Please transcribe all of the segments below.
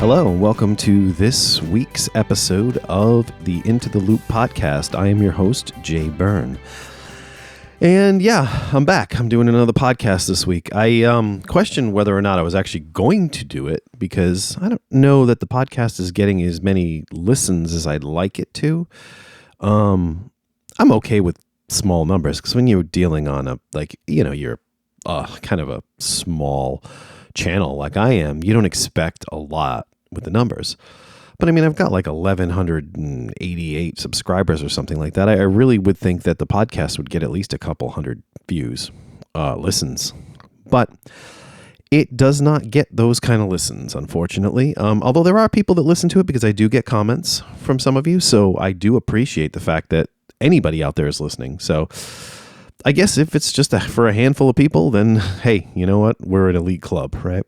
Hello, and welcome to this week's episode of the Into the Loop podcast. I am your host, Jay Byrne. And yeah, I'm back. I'm doing another podcast this week. I questioned whether or not I was actually going to do it because I don't know that the podcast is getting as many listens as I'd like it to. I'm okay with small numbers because when you're dealing on you're kind of a small channel like I am, you don't expect a lot with the numbers. But I mean, I've got like 1,188 subscribers or something like that. I really would think that the podcast would get at least a couple hundred views, listens. But it does not get those kind of listens, unfortunately. Although there are people that listen to it because I do get comments from some of you. So I do appreciate the fact that anybody out there is listening. So I guess if it's just for a handful of people, then hey, you know what? We're an elite club, right?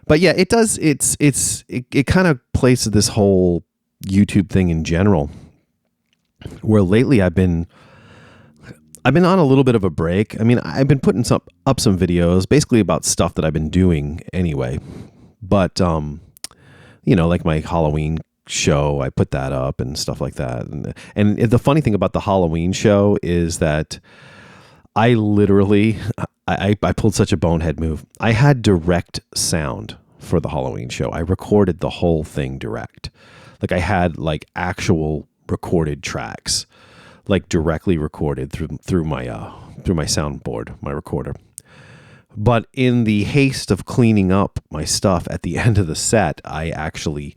But yeah, it does. It kind of plays to this whole YouTube thing in general, where lately I've been on a little bit of a break. I mean, I've been putting up some videos, basically about stuff that I've been doing anyway. But like my Halloween show, I put that up and stuff like that. And the funny thing about the Halloween show is that I literally I pulled such a bonehead move. I had direct sound for the Halloween show. I recorded the whole thing direct. Like I had like actual recorded tracks, like directly recorded through my soundboard, my recorder. But in the haste of cleaning up my stuff at the end of the set, I actually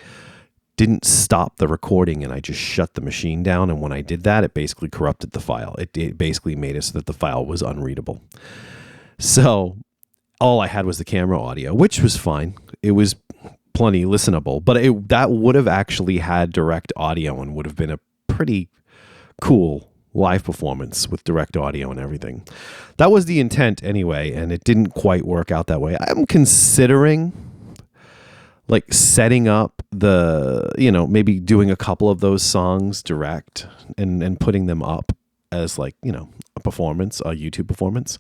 didn't stop the recording and I just shut the machine down. And when I did that, it basically corrupted the file. It basically made it so that the file was unreadable. So all I had was the camera audio, which was fine. It was plenty listenable, but that would have actually had direct audio and would have been a pretty cool live performance with direct audio and everything. That was the intent anyway, and it didn't quite work out that way. I'm considering like setting up maybe doing a couple of those songs direct and putting them up as like, a performance, a YouTube performance.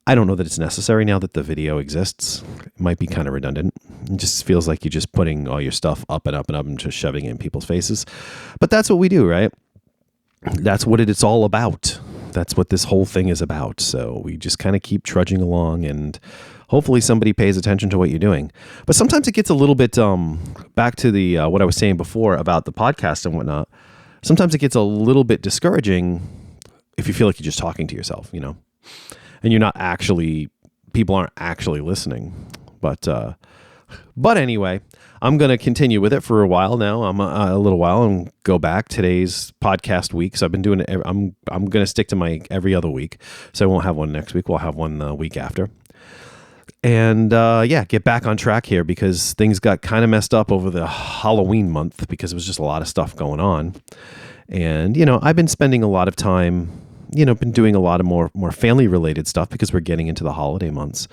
I don't know that it's necessary now that the video exists. It might be kind of redundant. It just feels like you're just putting all your stuff up and up and up and just shoving it in people's faces. But that's what we do, right? That's what it's all about. That's what this whole thing is about. So we just kind of keep trudging along and hopefully somebody pays attention to what you're doing. But sometimes it gets a little bit back to the what I was saying before about the podcast and whatnot. Sometimes it gets a little bit discouraging if you feel like you're just talking to yourself, and you're not actually, people aren't actually listening. But anyway, I'm going to continue with it for a while now. I'm a little while and go back. Today's podcast week. So I've been doing it. I'm going to stick to my every other week. So I won't have one next week. We'll have one the week after. And get back on track here because things got kind of messed up over the Halloween month because it was just a lot of stuff going on. And, I've been spending a lot of time, been doing a lot of more family related stuff because we're getting into the holiday months.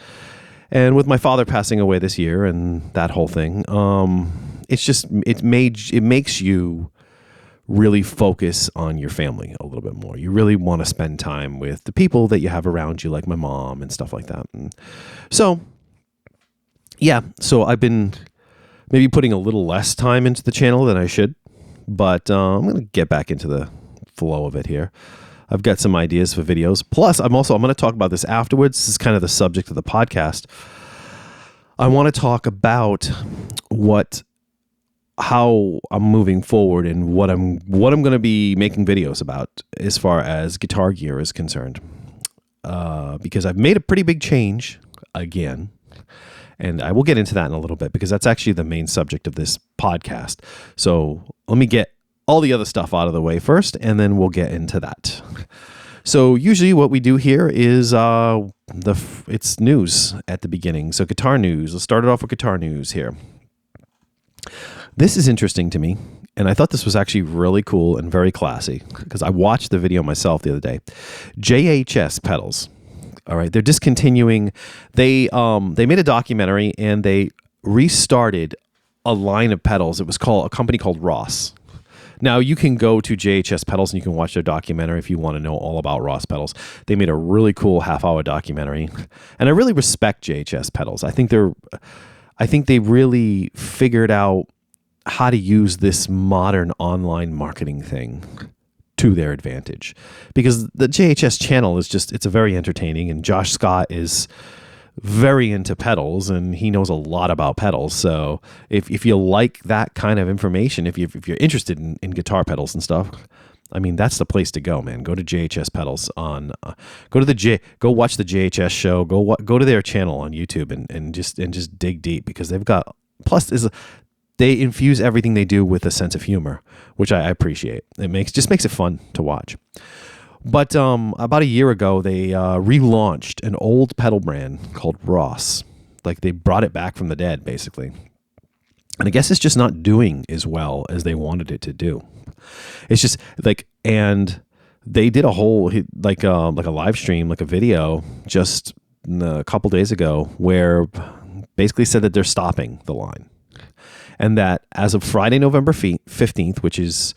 And with my father passing away this year and that whole thing, it makes you really focus on your family a little bit more. You really want to spend time with the people that you have around you, like my mom and stuff like that. And so I've been maybe putting a little less time into the channel than I should, but I'm going to get back into the flow of it here. I've got some ideas for videos. Plus, I'm going to talk about this afterwards. This is kind of the subject of the podcast. I want to talk about how I'm moving forward and what I'm going to be making videos about as far as guitar gear is concerned. Because I've made a pretty big change again. And I will get into that in a little bit because that's actually the main subject of this podcast. So let me get all the other stuff out of the way first, and then we'll get into that. So usually what we do here is it's news at the beginning. So guitar news. Let's start it off with guitar news here. This is interesting to me, and I thought this was actually really cool and very classy because I watched the video myself the other day. JHS pedals. All right, they're discontinuing. They made a documentary and they restarted a line of pedals. It was a company called Ross. Now, you can go to JHS Pedals and you can watch their documentary if you want to know all about Ross pedals. They made a really cool half-hour documentary. And I really respect JHS Pedals. I think I think they really figured out how to use this modern online marketing thing to their advantage, because the JHS channel is just, it's a very entertaining, and Josh Scott is very into pedals and he knows a lot about pedals. So if you like that kind of information, if you're interested in guitar pedals and stuff, I mean, that's the place to go, man. Go to JHS Pedals on, go watch the JHS show. Go to their channel on YouTube and just dig deep, because they've got, they infuse everything they do with a sense of humor, which I appreciate. It makes it fun to watch. But about a year ago, they relaunched an old pedal brand called Ross. Like, they brought it back from the dead, basically. And I guess it's just not doing as well as they wanted it to do. It's just like, and they did a whole like a live stream, like a video, just a couple days ago, where basically said that they're stopping the line, and that as of Friday, November 15th, which is,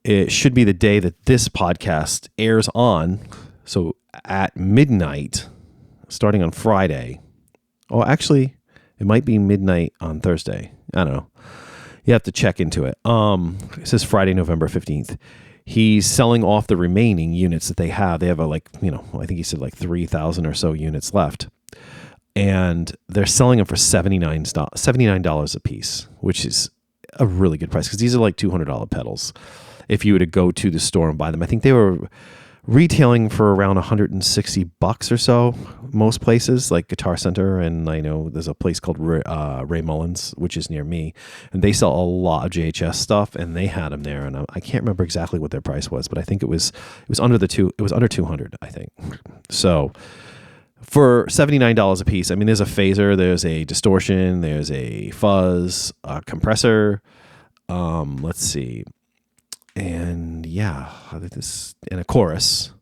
it should be the day that this podcast airs on. So at midnight, starting on Friday. Oh, actually, it might be midnight on Thursday. I don't know. You have to check into it. It says Friday, November 15th. He's selling off the remaining units that they have. They have I think he said like 3,000 or so units left. And they're selling them for $79 a piece, which is a really good price, because these are like $200 pedals. If you were to go to the store and buy them, I think they were retailing for around $160 or so, most places like Guitar Center, and I know there's a place called Ray Mullins, which is near me, and they sell a lot of JHS stuff, and they had them there, and I can't remember exactly what their price was, but I think it was under under 200, I think. So for $79 a piece, I mean, there's a phaser, there's a distortion, there's a fuzz, a compressor, let's see, and and a chorus,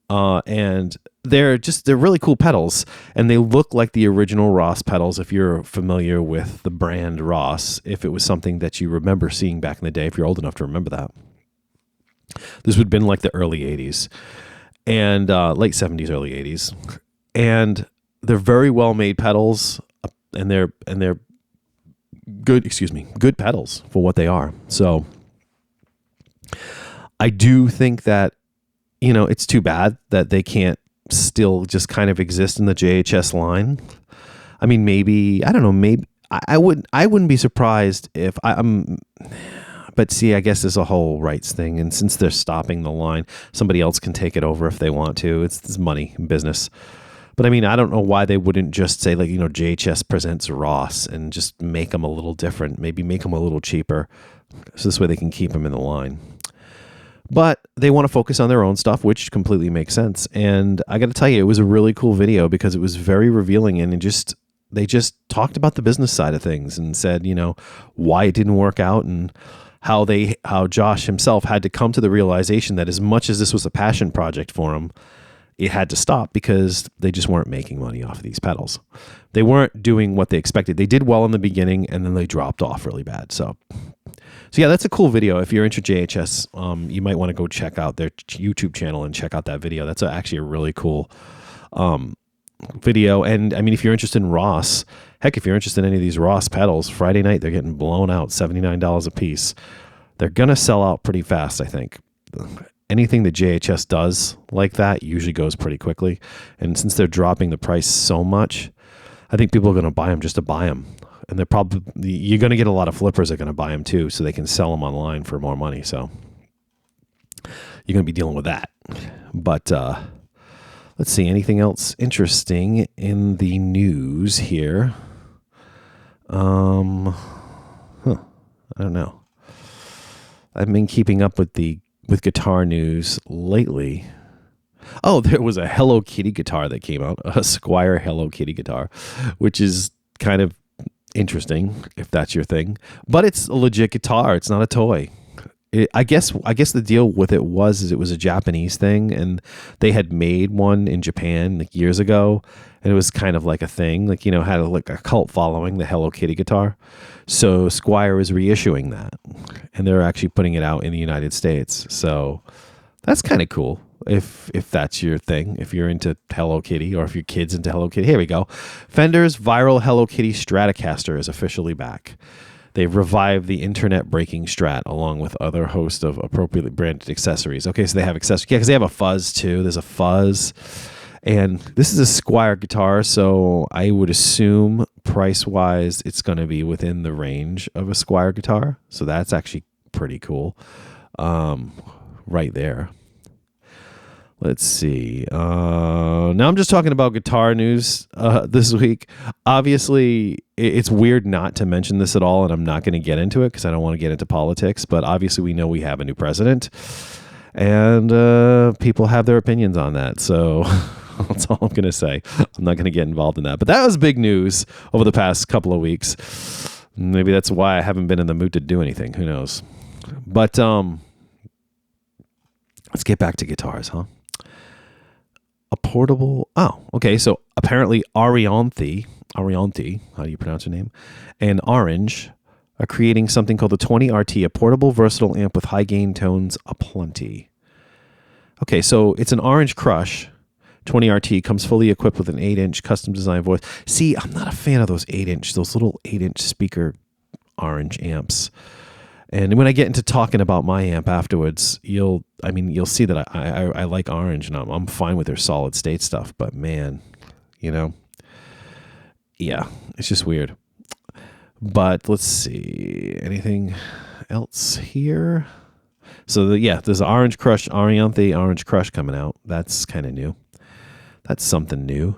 and they're really cool pedals, and they look like the original Ross pedals. If you're familiar with the brand Ross, if it was something that you remember seeing back in the day, if you're old enough to remember that, this would have been like the early 80s and late 70s, early 80s, and they're very well made pedals, and they're good pedals for what they are. So I do think that, it's too bad that they can't still just kind of exist in the JHS line. I mean, maybe, I don't know, maybe I wouldn't be surprised if but see, I guess there's a whole rights thing. And since they're stopping the line, somebody else can take it over if they want to. It's money and business. But I mean, I don't know why they wouldn't just say, like, JHS presents Ross, and just make them a little different, maybe make them a little cheaper, so this way they can keep them in the line. But they want to focus on their own stuff, which completely makes sense. And I got to tell you, it was a really cool video, because it was very revealing, and they just talked about the business side of things and said, why it didn't work out, and how Josh himself had to come to the realization that as much as this was a passion project for him, it had to stop, because they just weren't making money off of these pedals. They weren't doing what they expected. They did well in the beginning, and then they dropped off really bad. So yeah, that's a cool video. If you're into JHS, you might want to go check out their YouTube channel and check out that video. That's actually a really cool video. And I mean, if you're interested in Ross, heck, if you're interested in any of these Ross pedals, Friday night, they're getting blown out, $79 a piece. They're going to sell out pretty fast, I think. Anything that JHS does like that usually goes pretty quickly. And since they're dropping the price so much, I think people are going to buy them just to buy them. And you're going to get a lot of flippers that are going to buy them too, so they can sell them online for more money. So you're going to be dealing with that. But let's see, anything else interesting in the news here? I don't know. I've been keeping up with guitar news lately. Oh, there was a Hello Kitty guitar that came out, a Squier Hello Kitty guitar, which is kind of interesting if that's your thing. But it's a legit guitar. It's not a toy. I guess the deal with it was it was a Japanese thing, and they had made one in Japan like years ago, and it was kind of like a thing, like, had a cult following, the Hello Kitty guitar. So Squier is reissuing that, and they're actually putting it out in the United States. So that's kind of cool. if that's your thing, if you're into Hello Kitty or if your kid's into Hello Kitty. Here we go. Fender's viral Hello Kitty Stratocaster is officially back. They've revived the internet-breaking Strat along with other host of appropriately branded accessories. Okay, so they have accessories. Yeah, because they have a fuzz too. There's a fuzz. And this is a Squier guitar, so I would assume price-wise it's going to be within the range of a Squier guitar. So that's actually pretty cool right there. Let's see. Now I'm just talking about guitar news this week. Obviously, it's weird not to mention this at all, and I'm not going to get into it because I don't want to get into politics. But obviously, we know we have a new president, and people have their opinions on that. So that's all I'm going to say. I'm not going to get involved in that. But that was big news over the past couple of weeks. Maybe that's why I haven't been in the mood to do anything. Who knows? But let's get back to guitars, huh? A portable. Oh, okay. So apparently Arianthi, how do you pronounce her name? And Orange are creating something called the 20RT, a portable versatile amp with high gain tones aplenty. Okay, so it's an Orange Crush 20RT, comes fully equipped with an 8-inch custom designed voice. See, I'm not a fan of those little 8-inch speaker Orange amps. And when I get into talking about my amp afterwards, you'll see that I like Orange, and I'm fine with their solid state stuff. But man, yeah, it's just weird. But let's see, anything else here? So there's an Orange Crush, Arianthi Orange Crush coming out. That's kind of new. That's something new.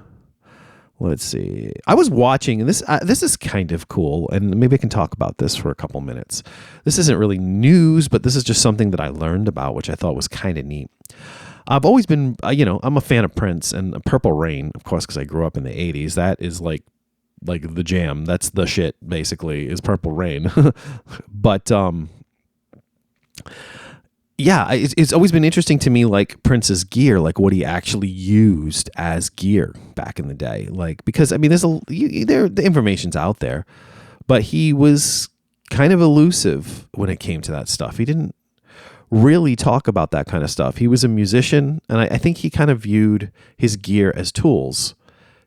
Let's see. I was watching, and this is kind of cool, and maybe I can talk about this for a couple minutes. This isn't really news, but this is just something that I learned about, which I thought was kind of neat. I've always been, I'm a fan of Prince, and Purple Rain, of course, because I grew up in the 80s. That is like the jam. That's the shit, basically, is Purple Rain. But yeah, it's always been interesting to me, like Prince's gear, like what he actually used as gear back in the day. Like, because the information's out there, but he was kind of elusive when it came to that stuff. He didn't really talk about that kind of stuff. He was a musician, and I think he kind of viewed his gear as tools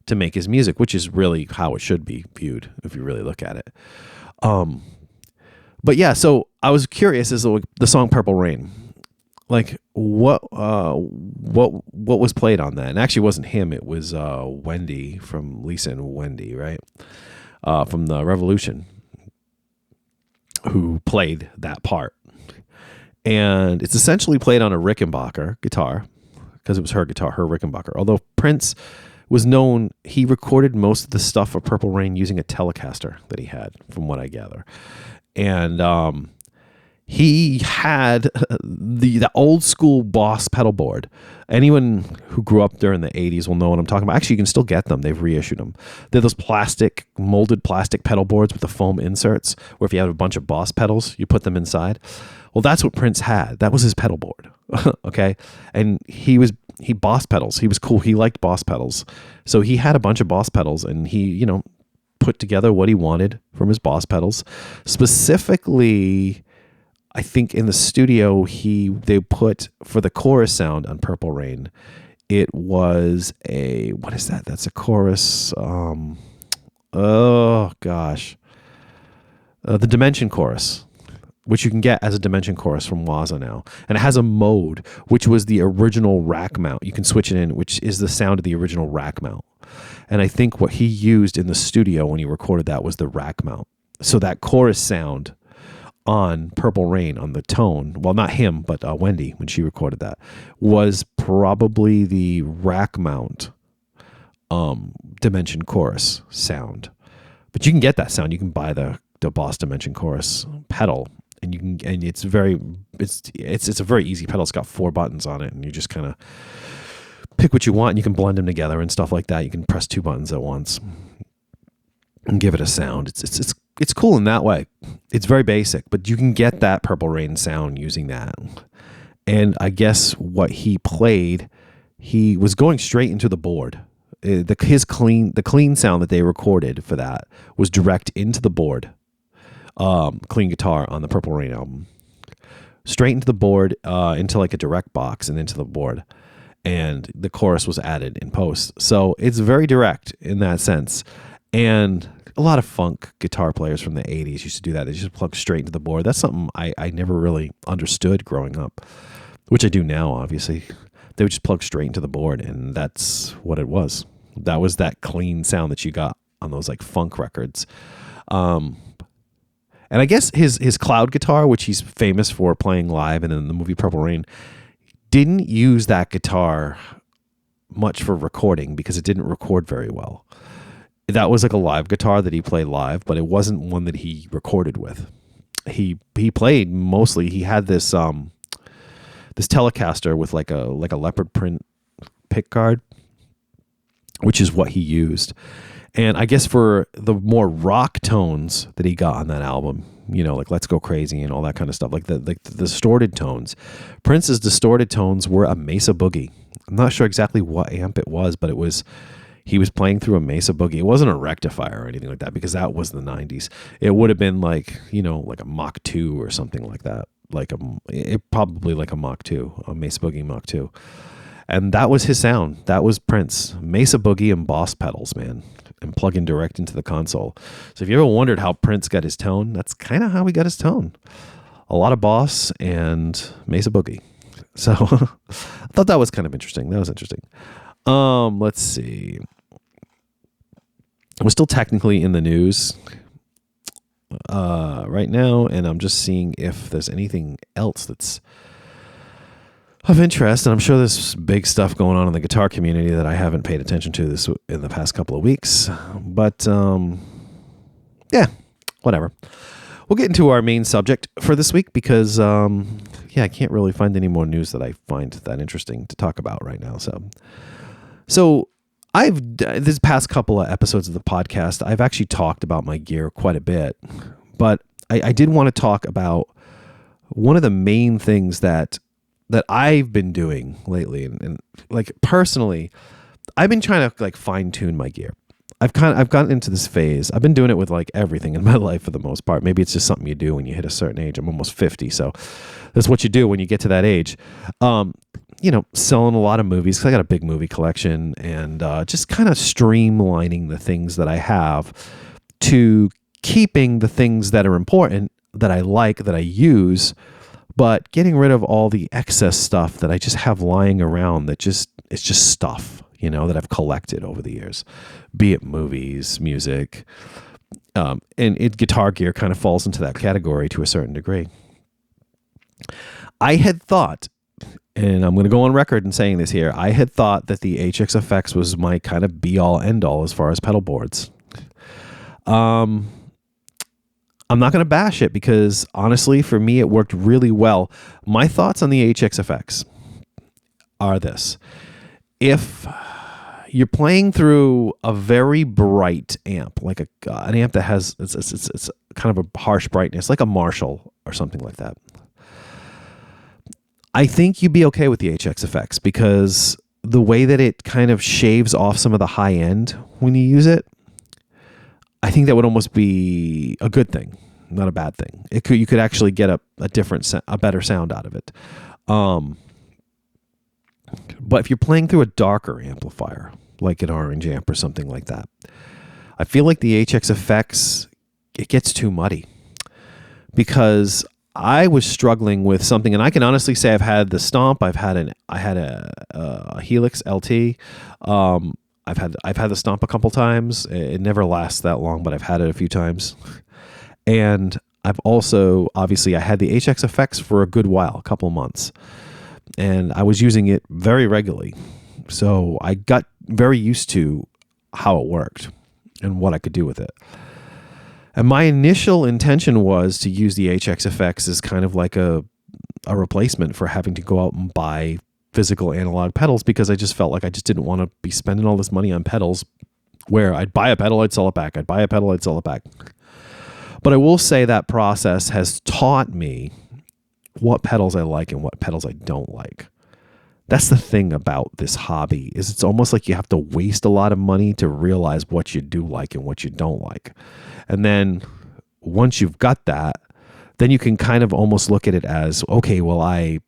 to make his music, which is really how it should be viewed if you really look at it. But yeah, so I was curious as to the song "Purple Rain," like what was played on that. And actually, it wasn't him; it was Wendy from Lisa and Wendy, right? From the Revolution, who played that part. And it's essentially played on a Rickenbacker guitar because it was her guitar, her Rickenbacker. Although Prince was known, he recorded most of the stuff for Purple Rain using a Telecaster that he had, from what I gather. And he had the old school Boss pedalboard. Anyone who grew up during the 80s will know what I'm talking about. Actually, you can still get them. They've reissued them. They're those molded plastic pedal boards with the foam inserts, where if you have a bunch of Boss pedals, you put them inside. Well, that's what Prince had. That was his pedal board. Okay. And he Boss pedals. He was cool. He liked Boss pedals. So he had a bunch of Boss pedals, and he, put together what he wanted from his Boss pedals. Specifically, I think in the studio, they put, for the chorus sound on Purple Rain, it was what is that? That's a chorus. Oh gosh. The Dimension chorus, which you can get as a Dimension chorus from Waza now. And it has a mode, which was the original rack mount. You can switch it in, which is the sound of the original rack mount. And I think what he used in the studio when he recorded that was the rack mount. So that chorus sound on Purple Rain, on the tone, well, not him, but Wendy, when she recorded that, was probably the rack mount Dimension chorus sound. But you can get that sound. You can buy the Boss Dimension chorus pedal, and it's a very easy pedal. It's got 4 buttons on it, and you just kind of pick what you want, and you can blend them together and stuff like that. You can press 2 buttons at once and give it a sound. It's cool in that way. It's very basic, but you can get that Purple Rain sound using that. And I guess what he played, he was going straight into the board. The clean sound that they recorded for that was direct into the board. Clean guitar on the Purple Rain album. straight into the board, into like a direct box and into the board. And the chorus was added in post. So it's very direct in that sense. And a lot of funk guitar players from the 80s used to do that. They just plug straight into the board. That's something I never really understood growing up, which I do now, obviously. They would just plug straight into the board, and that's what it was. That was that clean sound that you got on those like funk records. And I guess his cloud guitar, which he's famous for playing live and in the movie Purple Rain, didn't use that guitar much for recording because it didn't record very well. That was like a live guitar that he played live, but it wasn't one that he recorded with. He played mostly. He had this this Telecaster with like a leopard print pick guard, which is what he used. And I guess for the more rock tones that he got on that album, you know, like Let's Go Crazy and all that kind of stuff, like the distorted tones, Prince's distorted tones were a Mesa Boogie. I'm not sure exactly what amp it was, but he was playing through a Mesa Boogie. It wasn't a rectifier or anything like that because that was the 90s. It would have been like, you know, like a Mach 2 or something like that. Probably like a Mach 2, a Mesa Boogie Mach 2. And that was his sound. That was Prince. Mesa Boogie and Boss pedals, man. And plug in direct into the console. So if you ever wondered how Prince got his tone, that's kind of how he got his tone. A lot of Boss and Mesa Boogie. So I thought that was kind of interesting. That was interesting. Let's see. We're still technically in the news right now, and I'm just seeing if there's anything else that's of interest. And I'm sure there's big stuff going on in the guitar community that I haven't paid attention to this in the past couple of weeks. But yeah, whatever. We'll get into our main subject for this week because I can't really find any more news that I find that interesting to talk about right now. So this past couple of episodes of the podcast, I've actually talked about my gear quite a bit, but I did want to talk about one of the main things that I've been doing lately, and like personally, I've been trying to like fine tune my gear. I've gotten into this phase. I've been doing it with like everything in my life for the most part. Maybe it's just something you do when you hit a certain age. I'm almost 50, so that's what you do when you get to that age. You know, selling a lot of movies, 'cause I got a big movie collection, and just kind of streamlining the things that I have to keeping the things that are important, that I like, that I use, but getting rid of all the excess stuff that I just have lying around that it's just stuff, you know, that I've collected over the years, be it movies, music, and guitar gear kind of falls into that category to a certain degree. I had thought, and I'm going to go on record in saying this here, I had thought that the HXFX was my kind of be-all, end-all as far as pedal boards. I'm not going to bash it because, honestly, for me, it worked really well. My thoughts on the HXFX are this. If you're playing through a very bright amp, like an amp that has it's kind of a harsh brightness, like a Marshall or something like that, I think you'd be okay with the HXFX because the way that it kind of shaves off some of the high end when you use it, I think that would almost be a good thing, not a bad thing. You could actually get a better sound out of it. But if you're playing through a darker amplifier, like an orange amp or something like that, I feel like the HXFX, it gets too muddy because I was struggling with something, and I can honestly say I've had the Stomp. I had a Helix LT. I've had the Stomp a couple times. It never lasts that long, but I've had it a few times. And I've also, obviously, I had the HXFX for a good while, a couple months, and I was using it very regularly. So I got very used to how it worked and what I could do with it. And my initial intention was to use the HXFX as kind of like a replacement for having to go out and buy physical analog pedals, because I just felt like I just didn't want to be spending all this money on pedals where I'd buy a pedal, I'd sell it back. I'd buy a pedal, I'd sell it back. But I will say that process has taught me what pedals I like and what pedals I don't like. That's the thing about this hobby, is it's almost like you have to waste a lot of money to realize what you do like and what you don't like. And then once you've got that, then you can kind of almost look at it as, okay, well, I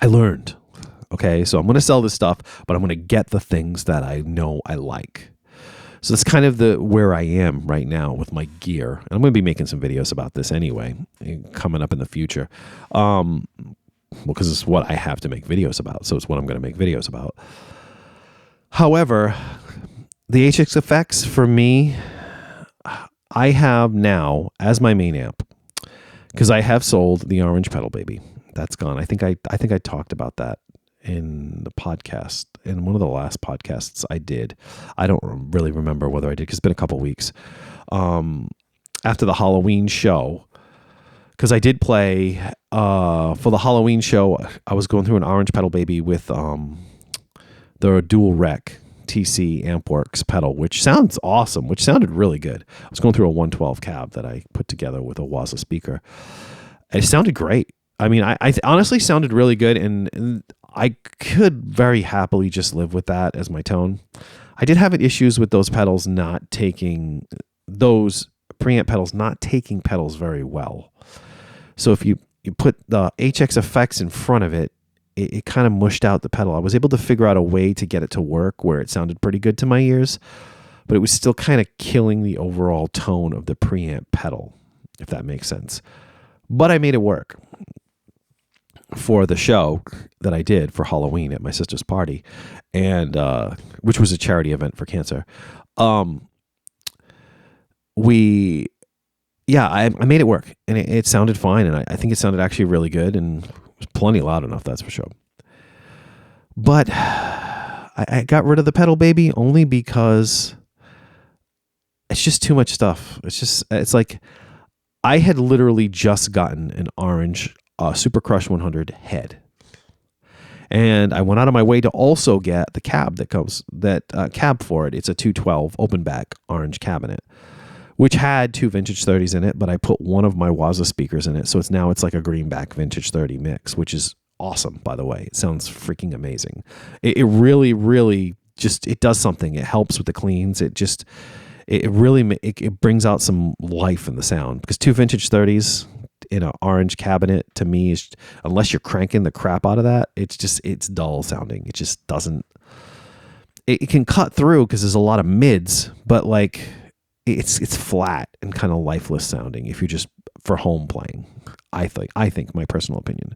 learned. Okay, so I'm going to sell this stuff, but I'm going to get the things that I know I like. So that's kind of where I am right now with my gear. And I'm going to be making some videos about this anyway, coming up in the future. Because it's what I have to make videos about. So it's what I'm going to make videos about. However, the HX Effects for me, I have now as my main amp, because I have sold the orange pedal baby. That's gone. I think I talked about that in the podcast, in one of the last podcasts I did. I don't really remember whether I did, because it's been a couple weeks. After the Halloween show, because I did play for the Halloween show, I was going through an orange pedal baby with the dual rec TC Ampworks pedal, which sounds awesome, which sounded really good. I was going through a 112 cab that I put together with a Waza speaker. It sounded great. I mean, I honestly sounded really good, and I could very happily just live with that as my tone. I did have issues with those pedals not taking, those preamp pedals not taking pedals very well. So if you put the HX Effects in front of it, it kind of mushed out the pedal. I was able to figure out a way to get it to work where it sounded pretty good to my ears, but it was still kind of killing the overall tone of the preamp pedal, if that makes sense. But I made it work for the show that I did for Halloween at my sister's party, and which was a charity event for cancer. I made it work, and it sounded fine, and I think it sounded actually really good, and it was plenty loud enough, that's for sure. But I got rid of the pedal baby only because it's just too much stuff. It's like I had literally just gotten an orange Super Crush 100 head, and I went out of my way to also get the cab cab for it. It's a 212 open back orange cabinet, which had two vintage 30s in it, but I put one of my Waza speakers in it, so it's like a greenback vintage 30 mix, which is awesome, by the way. It sounds freaking amazing. It really, really just, it does something. It helps with the cleans. It really brings out some life in the sound, because two vintage 30s in an orange cabinet, to me, is, unless you're cranking the crap out of that, it's dull sounding. It just doesn't, it can cut through because there's a lot of mids, but like it's flat and kind of lifeless sounding if you're just for home playing. I think my personal opinion.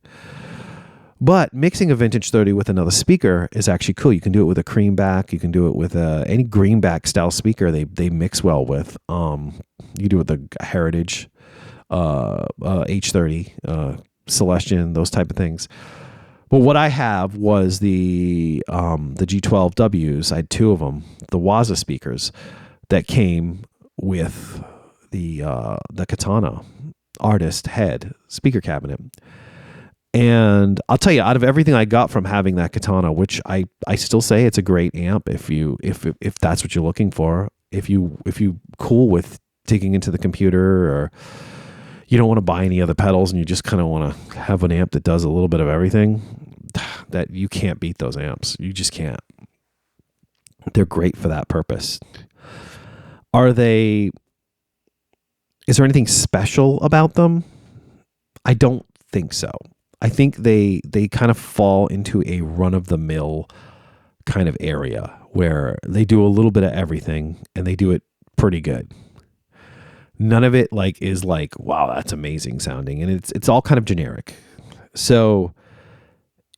But mixing a vintage 30 with another speaker is actually cool. You can do it with a creamback. You can do it with any greenback style speaker. They mix well with. You do it with a Heritage H30, Celestion, those type of things. But what I have was the G12Ws. I had two of them, the Waza speakers that came with the Katana Artist head speaker cabinet. And I'll tell you, out of everything I got from having that Katana, which I still say it's a great amp if that's what you're looking for. If you cool with digging into the computer, or you don't want to buy any other pedals and you just kind of want to have an amp that does a little bit of everything, that you can't beat those amps. You just can't. They're great for that purpose. Is there anything special about them? I don't think so. I think they kind of fall into a run-of-the-mill kind of area where they do a little bit of everything and they do it pretty good. None of it is like, wow, that's amazing sounding, and it's all kind of generic. So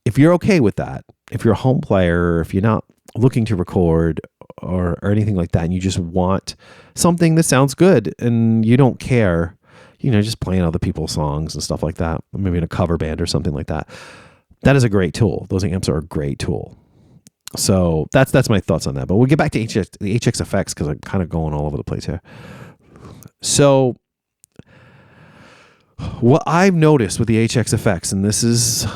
if you're okay with that, if you're a home player, or if you're not looking to record or anything like that, and you just want something that sounds good and you don't care, just playing other people's songs and stuff like that, maybe in a cover band or something like that, that is a great tool. Those amps are a great tool. So that's my thoughts on that. But we'll get back to the HX Effects, because I'm kind of going all over the place here. So what I've noticed with the HX Effects, and this is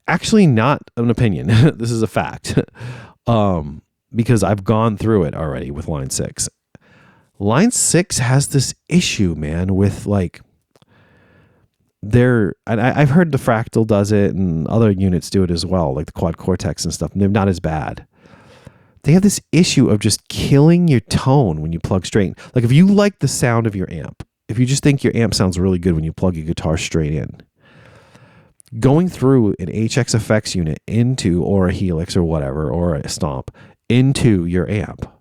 actually not an opinion, this is a fact, because I've gone through it already with Line 6. Line 6 has this issue, man, with I've heard the Fractal does it and other units do it as well, like the Quad Cortex and stuff, and they're not as bad. They have this issue of just killing your tone when you plug straight. Like, if you like the sound of your amp, if you just think your amp sounds really good when you plug your guitar straight in, going through an HX effects unit into, or a Helix or whatever, or a Stomp into your amp,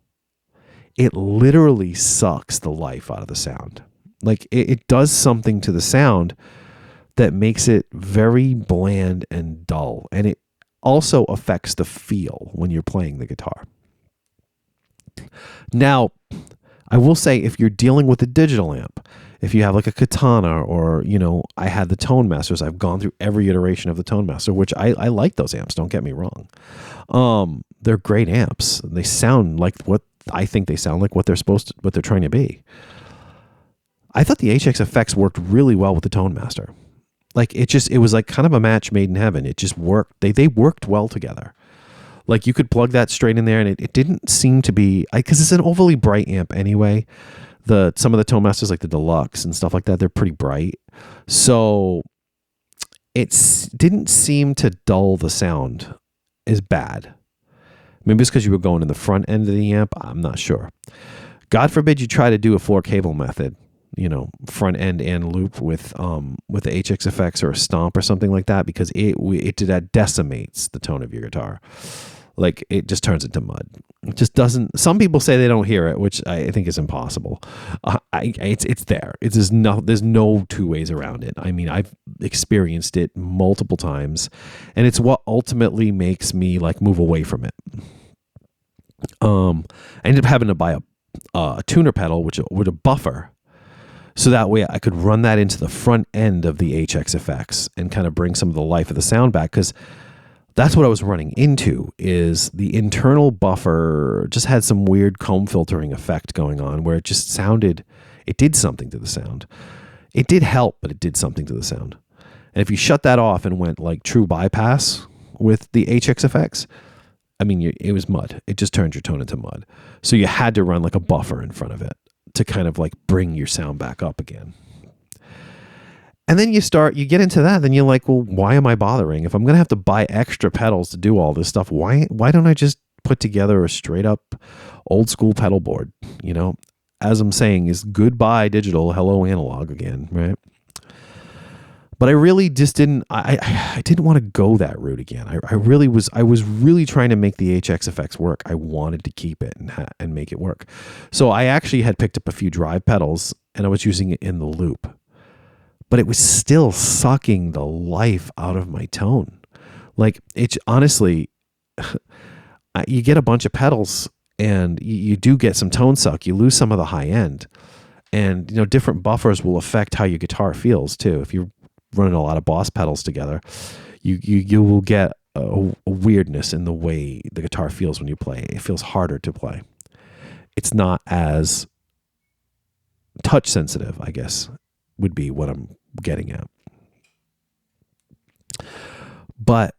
it literally sucks the life out of the sound. Like it does something to the sound that makes it very bland and dull. And it also affects the feel when you're playing the guitar. Now, I will say, if you're dealing with a digital amp, if you have like a Katana, or, I had the Tone Masters. I've gone through every iteration of the Tone Master, which I like those amps. Don't get me wrong. They're great amps. They sound like what I think they sound like, what they're trying to be. I thought the HX effects worked really well with the Tone Master. Like it was like kind of a match made in heaven. It just worked. They worked well together. Like you could plug that straight in there, and it didn't seem to be, because it's an overly bright amp anyway. Some of the Tone Masters, like the Deluxe and stuff like that, they're pretty bright. So it didn't seem to dull the sound as bad. Maybe it's because you were going in the front end of the amp. I'm not sure. God forbid you try to do a 4-cable method, front end and loop with the HX effects or a Stomp or something like that, because that decimates the tone of your guitar. Like it just turns into mud. It just doesn't. Some people say they don't hear it, which I think is impossible. It's there. There's no two ways around it. I mean, I've experienced it multiple times, and it's what ultimately makes me like move away from it. I ended up having to buy a tuner pedal, which with a buffer, so that way I could run that into the front end of the HX effects and kind of bring some of the life of the sound back, because that's what I was running into. Is the internal buffer just had some weird comb filtering effect going on, where it just it did something to the sound. It did help, but it did something to the sound. And if you shut that off and went like true bypass with the HX effects, I mean, it was mud. It just turned your tone into mud. So you had to run like a buffer in front of it to kind of like bring your sound back up again. And then you get into that, then you're like, well, why am I bothering? If I'm going to have to buy extra pedals to do all this stuff, why don't I just put together a straight up old school pedal board? As I'm saying, is goodbye digital, hello analog again, right? But I really just didn't, I didn't want to go that route again. I was really trying to make the HX effects work. I wanted to keep it and make it work. So I actually had picked up a few drive pedals, and I was using it in the loop. But it was still sucking the life out of my tone. Like, it's honestly, you get a bunch of pedals and you do get some tone suck. You lose some of the high end. And, different buffers will affect how your guitar feels too. If you're running a lot of Boss pedals together, you will get a weirdness in the way the guitar feels when you play. It feels harder to play. It's not as touch sensitive, I guess, would be what I'm getting at. But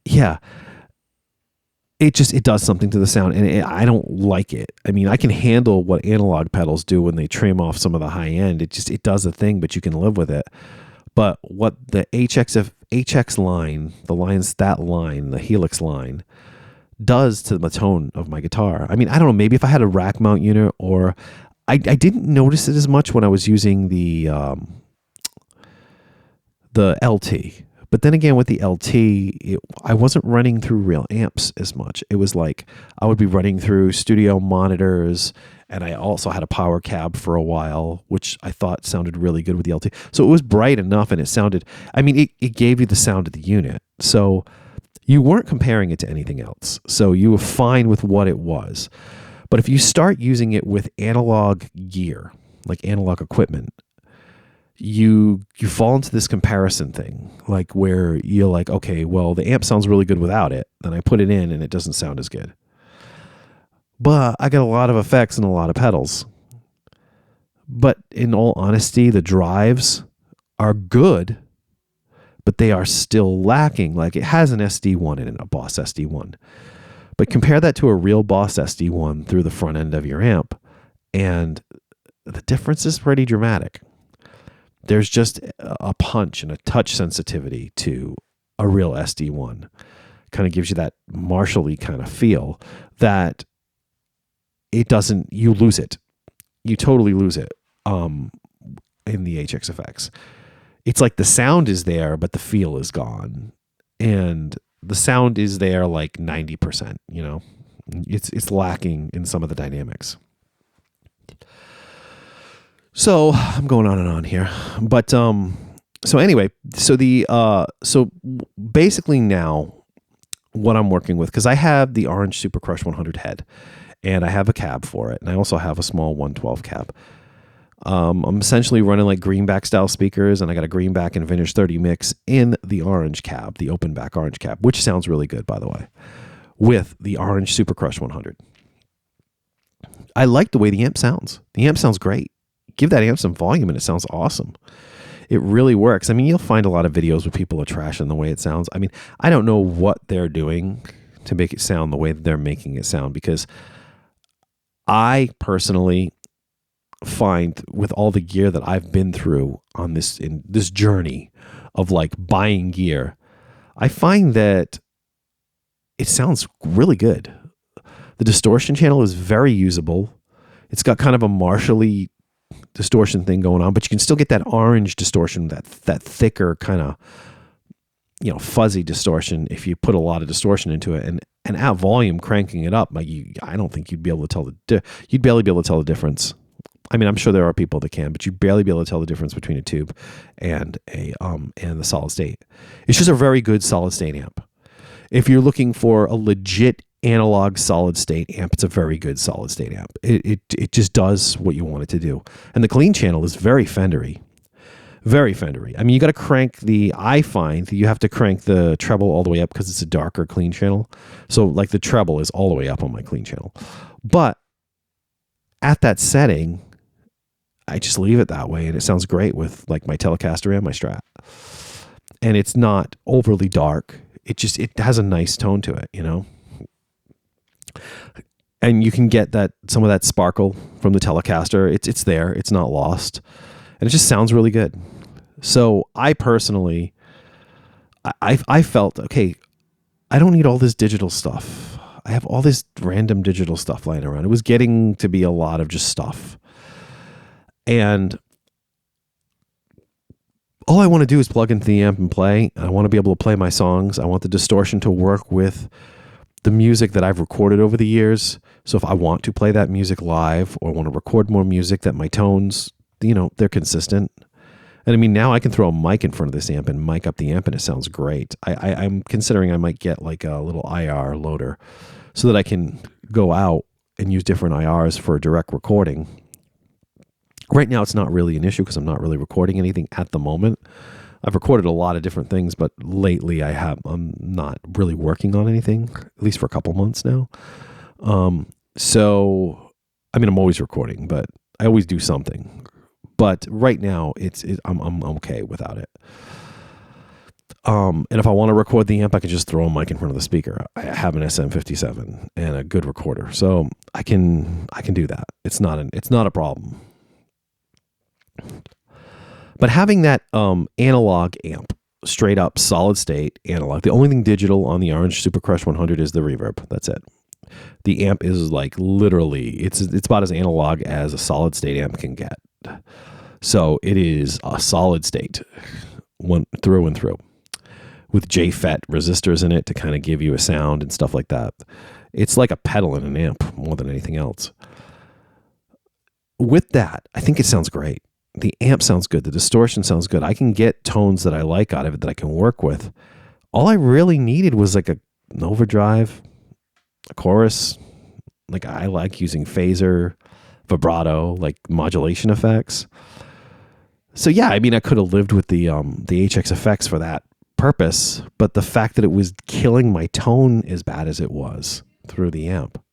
yeah, it does something to the sound, and I don't like it. I mean, I can handle what analog pedals do when they trim off some of the high end. It does a thing, but you can live with it. But what the HX line, the Helix line, does to the tone of my guitar. I mean, I don't know, maybe if I had a rack mount unit, or I didn't notice it as much when I was using the LT. But then again, with the LT, I wasn't running through real amps as much. It was like I would be running through studio monitors, and I also had a power cab for a while, which I thought sounded really good with the LT. So it was bright enough, and it sounded, I mean, it gave you the sound of the unit. So you weren't comparing it to anything else. So you were fine with what it was. But if you start using it with analog gear, like analog equipment, you fall into this comparison thing, like where you're like, okay, well, the amp sounds really good without it. Then I put it in and it doesn't sound as good. But I got a lot of effects and a lot of pedals. But in all honesty, the drives are good, but they are still lacking. Like, it has an SD1 in it, a Boss SD1. But compare that to a real Boss SD1 through the front end of your amp, and the difference is pretty dramatic. There's just a punch and a touch sensitivity to a real SD1. Kind of gives you that Marshall-y kind of feel that it doesn't, you lose it. You totally lose it in the HXFX. It's like the sound is there, but the feel is gone. And the sound is there like 90%, you know. It's lacking in some of the dynamics. So I'm going on and on here. But so anyway, so basically now what I'm working with, because I have the Orange Super Crush 100 head and I have a cab for it, and I also have a small 112 cab. I'm essentially running like greenback style speakers, and I got a greenback and vintage 30 mix in the orange cab, the open back orange cab, which sounds really good, by the way, with the Orange Super Crush 100. I like the way the amp sounds. The amp sounds great. Give that amp some volume and it sounds awesome. It really works. I mean, you'll find a lot of videos where people are trashing the way it sounds. I mean, I don't know what they're doing to make it sound the way that they're making it sound, because I personally find, with all the gear that I've been through on this journey of like buying gear, I find that it sounds really good. The distortion channel is very usable. It's got kind of a Marshall-y distortion thing going on, but you can still get that orange distortion, that thicker kind of, you know, fuzzy distortion if you put a lot of distortion into it, and at volume cranking it up, like I don't think you'd be able to tell you'd barely be able to tell the difference. I mean, I'm sure there are people that can, but you'd barely be able to tell the difference between a tube and the solid state. It's just a very good solid state amp. If you're looking for a legit analog solid state amp, it's a very good solid state amp. It just does what you want it to do. And the clean channel is very Fendery. Very Fendery. I mean, you got to crank I find that you have to crank the treble all the way up because it's a darker clean channel. So like the treble is all the way up on my clean channel. But at that setting, I just leave it that way and it sounds great with like my Telecaster and my Strat. And it's not overly dark. It has a nice tone to it, you know? And you can get some of that sparkle from the Telecaster. It's there. It's not lost. And it just sounds really good. So I personally, I felt, okay, I don't need all this digital stuff. I have all this random digital stuff lying around. It was getting to be a lot of just stuff. And all I want to do is plug into the amp and play. I want to be able to play my songs. I want the distortion to work with the music that I've recorded over the years. So if I want to play that music live or want to record more music, that my tones, you know, they're consistent. And I mean, now I can throw a mic in front of this amp and mic up the amp and it sounds great. I'm considering I might get like a little IR loader so that I can go out and use different IRs for direct recording. Right now, it's not really an issue because I'm not really recording anything at the moment. I've recorded a lot of different things, but lately I'm not really working on anything, at least for a couple months now. So, I mean, I'm always recording, but I always do something. But right now, I'm okay without it. And if I want to record the amp, I can just throw a mic in front of the speaker. I have an SM57 and a good recorder, so I can do that. It's not a problem. But having that analog amp, straight up solid state analog, the only thing digital on the Orange Super Crush 100 is the reverb. That's it. The amp is like literally, it's about as analog as a solid state amp can get. So it is a solid state, through and through, with JFET resistors in it to kind of give you a sound and stuff like that. It's like a pedal in an amp more than anything else. With that, I think it sounds great. The amp sounds good. The distortion sounds good. I can get tones that I like out of it that I can work with. All I really needed was like an overdrive, a chorus. Like I like using phaser, vibrato, like modulation effects. So yeah, I mean, I could have lived with the HXFX for that purpose, but the fact that it was killing my tone as bad as it was through the amp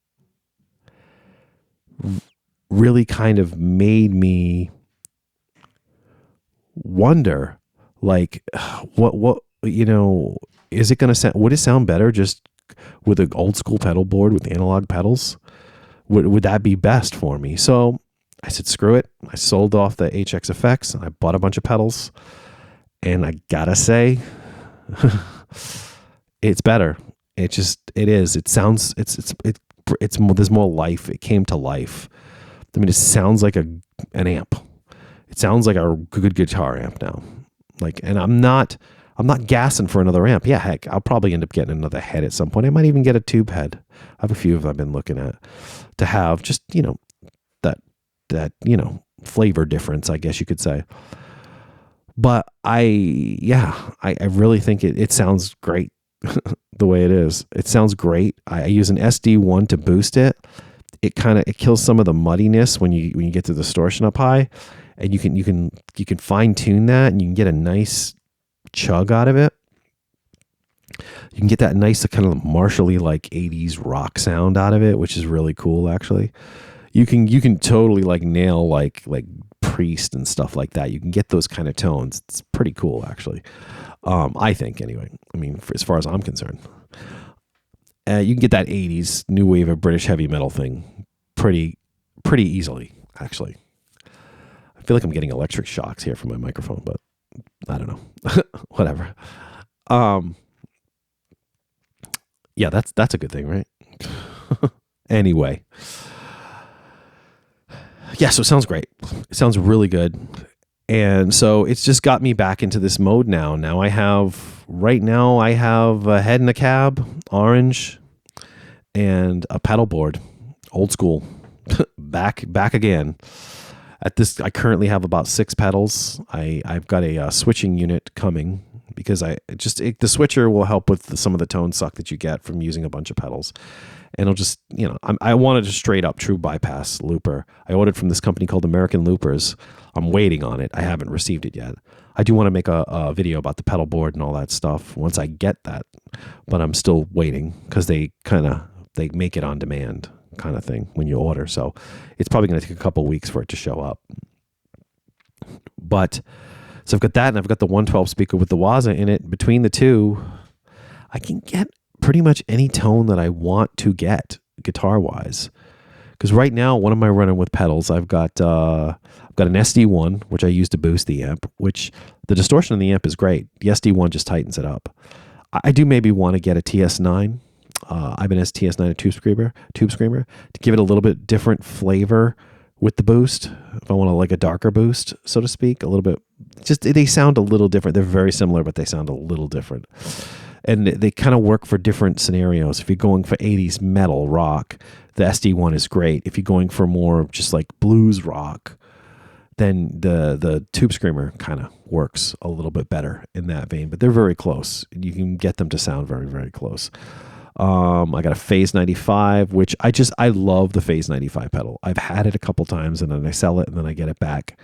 really kind of made me wonder, like, what you know, is it going to sound? Would it sound better just with an old school pedal board with analog pedals? Would that be best for me? So I said, screw it. I sold off the HXFX and I bought a bunch of pedals, and I gotta say, it's better. It is. It sounds. It's. There's more life. It came to life. I mean, it sounds like an amp. It sounds like a good guitar amp now. Like, and I'm not gassing for another amp. Yeah, heck, I'll probably end up getting another head at some point. I might even get a tube head. I have a few of them I've been looking at to have just, that flavor difference, I guess you could say. But I really think it sounds great the way it is. It sounds great. I use an SD1 to boost it. It kills some of the muddiness when you get the distortion up high, and you can fine tune that, and you can get a nice chug out of it. You can get that nice kind of Marshall-y like 80s rock sound out of it, which is really cool actually. You can totally like nail like Priest and stuff like that. You can get those kind of tones. It's pretty cool actually. I think anyway. I mean, as far as I'm concerned. You can get that 80s new wave of British heavy metal thing pretty easily actually. I feel like I'm getting electric shocks here from my microphone, but I don't know. Whatever. Yeah, that's a good thing, right? Anyway. Yeah, so it sounds great. It sounds really good. And so it's just got me back into this mode now. Right now I have a head in a cab, orange, and a pedal board, old school, back again. I currently have about 6 pedals. I've got a switching unit coming because the switcher will help with some of the tone suck that you get from using a bunch of pedals. And it'll just, I wanted a straight up true bypass looper. I ordered from this company called American Loopers. I'm waiting on it. I haven't received it yet. I do want to make a video about the pedal board and all that stuff once I get that, but I'm still waiting because they make it on demand kind of thing when you order. So it's probably going to take a couple weeks for it to show up. But so I've got that, and I've got the 112 speaker with the Waza in it. Between the two, I can get pretty much any tone that I want to get guitar wise. Because right now, what am I running with pedals? I've got an SD1, which I use to boost the amp, which the distortion in the amp is great. The SD1 just tightens it up. I do maybe want to get a TS9. Ibanez TS9, a tube screamer, to give it a little bit different flavor with the boost. If I want a darker boost, so to speak, a little bit, they sound a little different. They're very similar, but they sound a little different. And they kind of work for different scenarios. If you're going for 80s metal rock, the SD1 is great. If you're going for more just like blues rock, then the Tube Screamer kind of works a little bit better in that vein. But they're very close. You can get them to sound very, very close. I got a Phase 95, which I love the Phase 95 pedal. I've had it a couple times, and then I sell it, and then I get it back.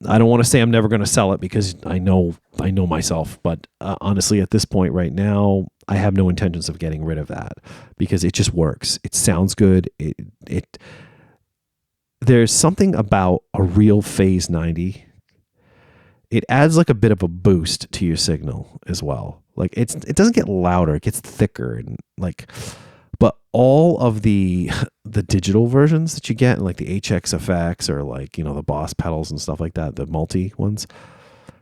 I don't want to say I'm never going to sell it because I know myself, but honestly, at this point right now, I have no intentions of getting rid of that because it just works. It sounds good. There's something about a real Phase 90. It adds like a bit of a boost to your signal as well. Like it doesn't get louder, it gets thicker and but all of the digital versions that you get, like the HX effects or the Boss pedals and stuff like that, the multi ones,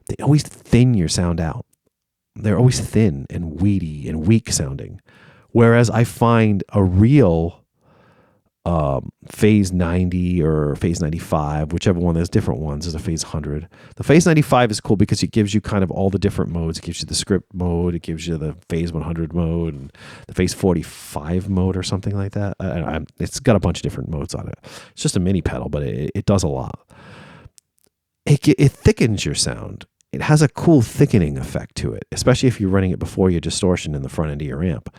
they always thin your sound out. They're always thin and weedy and weak sounding. Whereas I find a real Phase 90 or Phase 95, whichever one, there's different ones, there's a Phase 100. The Phase 95 is cool because it gives you kind of all the different modes. It gives you the script mode, it gives you the Phase 100 mode, and the Phase 45 mode or something like that. It's got a bunch of different modes on it. It's just a mini pedal, but it does a lot. It thickens your sound. It has a cool thickening effect to it, especially if you're running it before your distortion in the front end of your amp.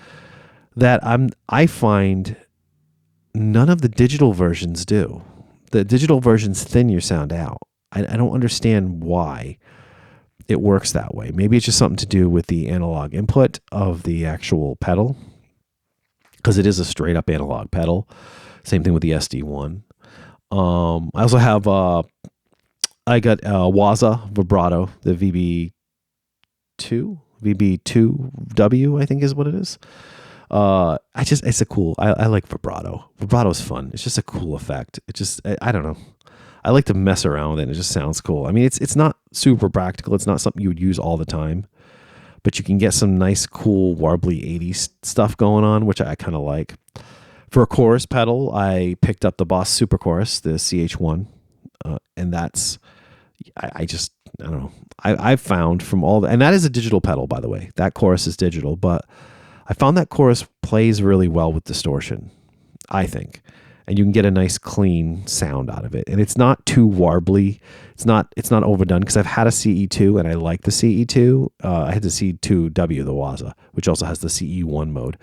That I find none of the digital versions do. The digital versions thin your sound out. I don't understand why it works that way. Maybe it's just something to do with the analog input of the actual pedal, because it is a straight up analog pedal. Same thing with the SD1. I also have I got Waza vibrato, the VB2W, I think is what it is. It's a cool, I like vibrato. Vibrato's fun. It's just a cool effect. It just, I don't know. I like to mess around with it. It just sounds cool. I mean, it's not super practical. It's not something you would use all the time, but you can get some nice, cool, warbly 80s stuff going on, which I kind of like. For a chorus pedal, I picked up the Boss Super Chorus, the CH1. And that's, I just, I don't know. I've found from all the, and that is a digital pedal, by the way. That chorus is digital, but I found that chorus plays really well with distortion, I think. And you can get a nice clean sound out of it. And it's not too warbly. It's not overdone, because I've had a CE2 and I like the CE2. I had the CE2W, the Waza, which also has the CE1 mode.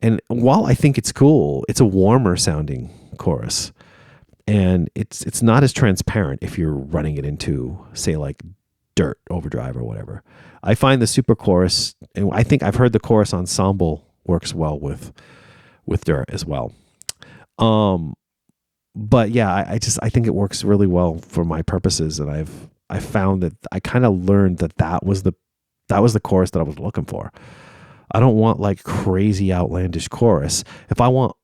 And while I think it's cool, it's a warmer sounding chorus. And it's not as transparent if you're running it into, say, like dirt overdrive or whatever. I find the super chorus, and I think I've heard the chorus ensemble works well with dirt as well. But yeah, I think it works really well for my purposes, and I found that I kind of learned that was the chorus that I was looking for. I don't want like crazy outlandish chorus. If I want,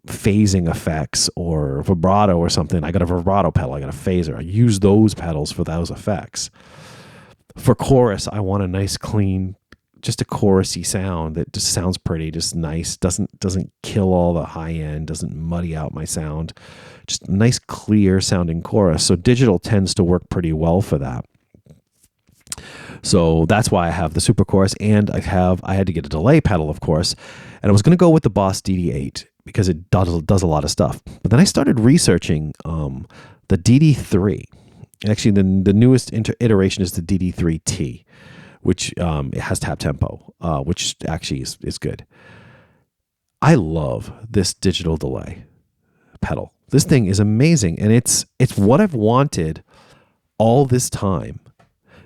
phasing effects or vibrato or something, I got a vibrato pedal, I got a phaser. I use those pedals for those effects. For chorus, I want a nice clean, just a chorusy sound that just sounds pretty, just nice, doesn't kill all the high end, doesn't muddy out my sound. Just a nice clear sounding chorus. So digital tends to work pretty well for that. So that's why I have the super chorus, and I had to get a delay pedal, of course, and I was going to go with the Boss DD8 because it does a lot of stuff. But then I started researching the DD3. Actually, the newest iteration is the DD3T, which it has tap tempo, which actually is good. I love this digital delay pedal. This thing is amazing, and it's what I've wanted all this time.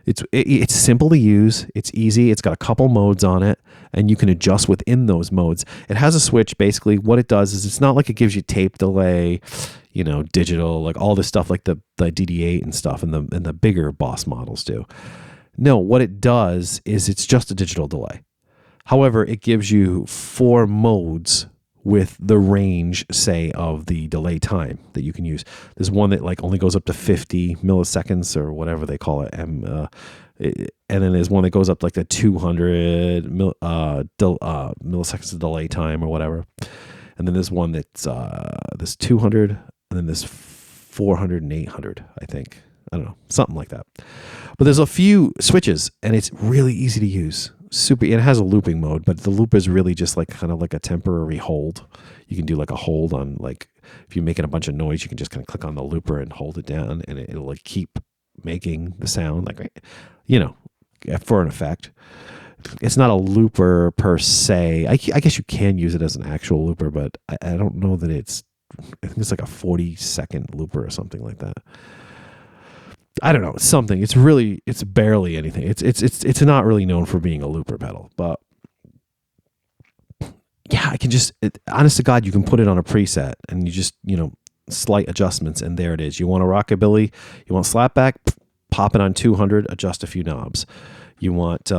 It's simple to use. It's easy. It's got a couple modes on it, and you can adjust within those modes. It has a switch. Basically, what it does is it's not like it gives you tape delay, digital, like all this stuff like the DD8 and stuff, and the bigger Boss models do. No, what it does is it's just a digital delay. However, it gives you 4 modes with the range, say, of the delay time that you can use. There's one that like only goes up to 50 milliseconds or whatever they call it. And then there's one that goes up to like the 200 milliseconds of delay time or whatever. And then there's one that's this 200, and then there's 400 and 800, I think. I don't know, something like that. But there's a few switches, and it's really easy to use. It has a looping mode, but the loop is really just like kind of like a temporary hold. You can do like a hold on, like if you're making a bunch of noise, you can just kind of click on the looper and hold it down, and it'll like keep making the sound, like, for an effect. It's not a looper per se. I guess you can use it as an actual looper, but I don't know that I think it's like a 40-second looper or something like that. I don't know, something. It's barely anything. It's not really known for being a looper pedal, but yeah, I can honest to God, you can put it on a preset and you just, slight adjustments, and there it is. You want a rockabilly, you want slapback, pop it on 200, adjust a few knobs. You want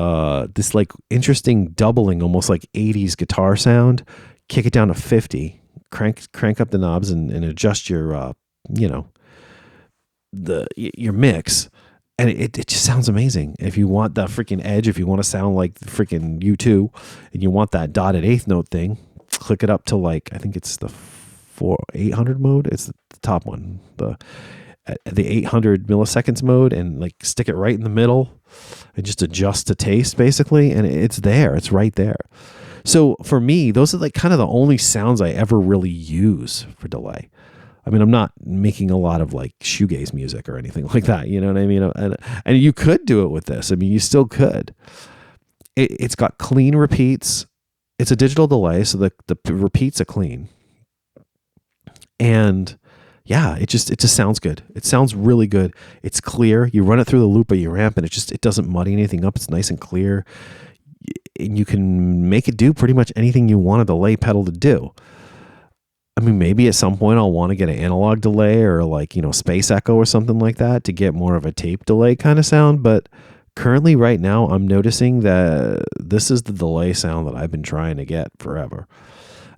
this like interesting doubling, almost like 80s guitar sound, kick it down to 50, crank up the knobs and adjust your, your mix, and it just sounds amazing. If you want that freaking edge, if you want to sound like the freaking U2 and you want that dotted eighth note thing, click it up to like, I think it's the 800 mode. It's the top one, the 800 milliseconds mode, and like stick it right in the middle and just adjust to taste basically, and it's there. It's right there. So for me, those are like kind of the only sounds I ever really use for delay. I mean, I'm not making a lot of like shoegaze music or anything like that. You know what I mean? And you could do it with this. I mean, you still could. It's got clean repeats. It's a digital delay, so the repeats are clean. And yeah, it just sounds good. It sounds really good. It's clear. You run it through the loop of your amp, and it doesn't muddy anything up. It's nice and clear. And you can make it do pretty much anything you want a delay pedal to do. I mean, maybe at some point I'll want to get an analog delay or like, space echo or something like that to get more of a tape delay kind of sound. But currently right now, I'm noticing that this is the delay sound that I've been trying to get forever.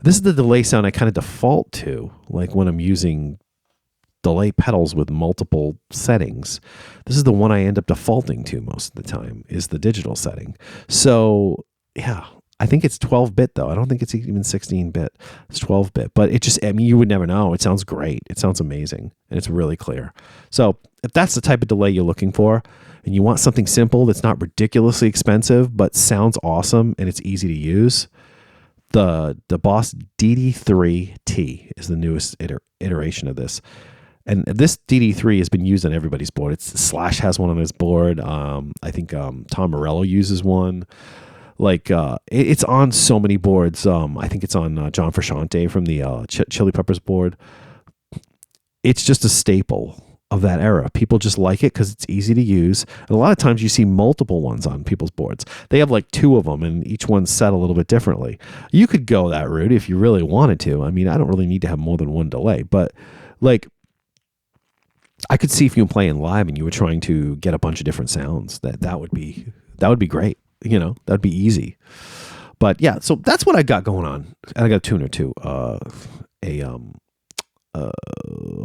This is the delay sound I kind of default to, like when I'm using delay pedals with multiple settings. This is the one I end up defaulting to most of the time, is the digital setting. So yeah, I think it's 12-bit though. I don't think it's even 16-bit. It's 12-bit. But it just, I mean, you would never know. It sounds great. It sounds amazing. And it's really clear. So if that's the type of delay you're looking for and you want something simple that's not ridiculously expensive but sounds awesome and it's easy to use, the Boss DD3T is the newest iteration of this. And this DD3 has been used on everybody's board. It's Slash has one on his board. I think Tom Morello uses one. Like it's on so many boards. I think it's on John Frusciante from the Chili Peppers board. It's just a staple of that era. People just like it because it's easy to use. And a lot of times you see multiple ones on people's boards. They have like 2 of them and each one's set a little bit differently. You could go that route if you really wanted to. I mean, I don't really need to have more than one delay, but like I could see if you were playing live and you were trying to get a bunch of different sounds, that would be great. You know, that'd be easy. But yeah, so that's what I got going on. And I got a tuner too, a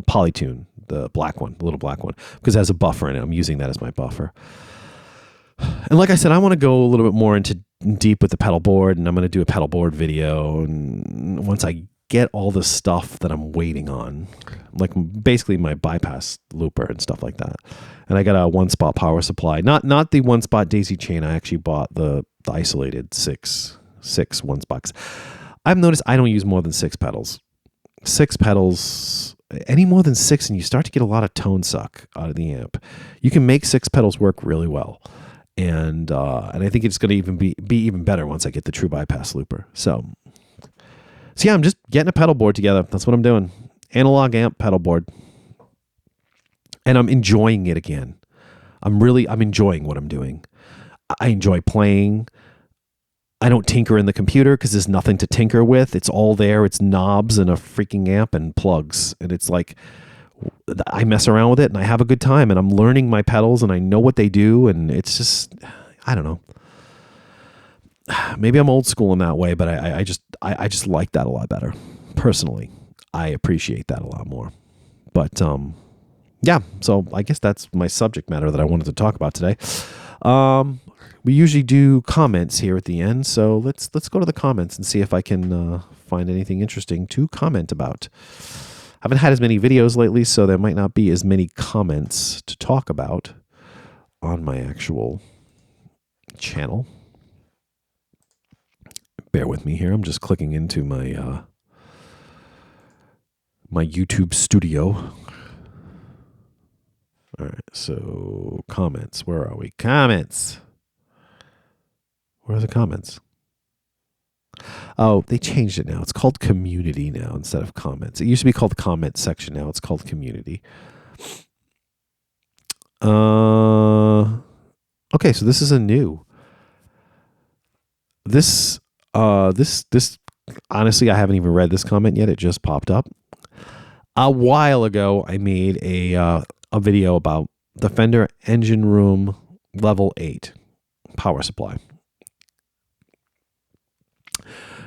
Polytune, the black one, the little black one, because it has a buffer in it. I'm using that as my buffer. And like I said, I want to go a little bit more into deep with the pedal board, and I'm going to do a pedal board video. And once I get all the stuff that I'm waiting on, like basically my bypass looper and stuff like that. And I got a 1-spot power supply, not the 1-spot daisy chain. I actually bought the isolated six 1-spots. I've noticed I don't use more than 6 pedals. 6 pedals, any more than 6, and you start to get a lot of tone suck out of the amp. You can make 6 pedals work really well. And I think it's going to even be even better once I get the true bypass looper. So yeah, I'm just getting a pedal board together. That's what I'm doing. Analog amp pedal board. And I'm enjoying it again. I'm enjoying what I'm doing. I enjoy playing. I don't tinker in the computer because there's nothing to tinker with. It's all there. It's knobs and a freaking amp and plugs. And it's like, I mess around with it and I have a good time and I'm learning my pedals and I know what they do. And it's just, I don't know. Maybe I'm old school in that way, but I just like that a lot better. Personally, I appreciate that a lot more. But yeah, so I guess that's my subject matter that I wanted to talk about today. We usually do comments here at the end, so let's go to the comments and see if I can find anything interesting to comment about. I haven't had as many videos lately, so there might not be as many comments to talk about on my actual channel. Bear with me here. I'm just clicking into my my YouTube studio. All right, so comments. Where are we? Comments. Where are the comments? Oh, they changed it now. It's called community now instead of comments. It used to be called the comment section. Now it's called community. Okay, so this is a new. This honestly, I haven't even read this comment yet. It just popped up. A while ago, I made a video about the Fender Engine Room Level 8 power supply.